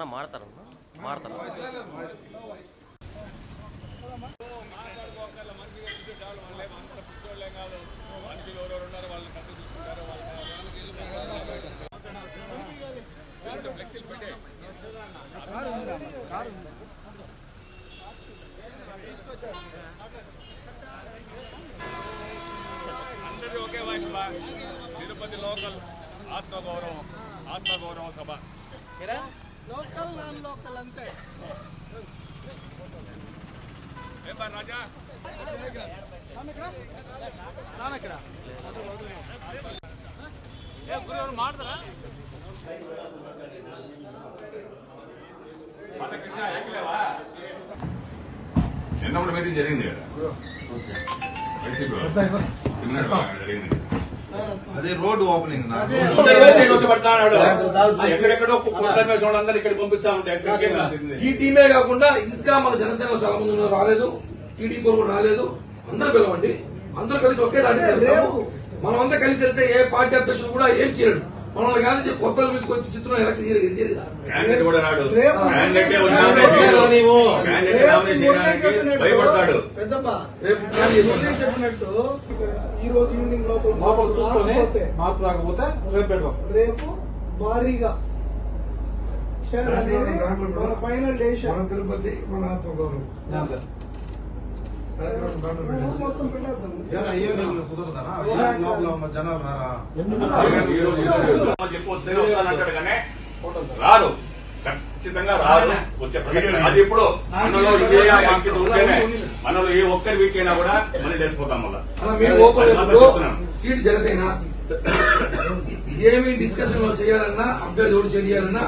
అన్న మాడతారన్న మాడతారు అందరిది okay voice బా తిరుపతి లోకల్ ఆత్మగౌరవం సభ లోకల్ నాన్ లోకల్ అంతే ఏ బా రాజా ಮಾಡ್ತಾರ కృష్ణ ఎక్కలేవా చిన్నప్పుడు మీటింగ్ జరిగింది కదా జరిగింది అదే రోడ్ ఓపెనింగ్ ఎక్కడెక్కడో అందరు ఇక్కడ పంపిస్తా ఉంటాయి. ఈ టీమే కాకుండా ఇంకా మన జనసేన చాలా మంది రాలేదు, టీడీపీ కూడా రాలేదు. అందరూ పిలవండి, అందరూ కలిసి ఒకే దాటి మనం అంతా కలిసి వెళ్తే ఏ పార్టీ అధ్యక్షుడు కూడా ఏం చేయడు. మనల్ని కాదు చెప్పి కొత్తలు తీసుకొచ్చి చిత్రం ఎలక్షన్ క్యాండిడేట్ కూడా రాడు. భయపడతాడు. చెప్పినట్టు ఈ రోజు ఈవినింగ్ లోపల చూసుకొని మార్పు రాకపోతే రేపు భారీగా ఫైనల్ డేషన్ తిరుపతి మన ఆత్మగౌరవం మొత్తం పెట్టేద్దాం. జనాలు రారా చెప్పొచ్చానంటాడు కానీ రారు, ఖచ్చితంగా రారు. వచ్చే ప్రసక్తి అది ఇప్పుడు మనలో ఏ ఒక్కరి వీక్ అయినా కూడా మనీ వేసిపోతాం. మళ్ళీ సీట్ జనసేన ఏమి డిస్కషన్ చేయాలన్నా అభ్యర్థి చేయాలన్నా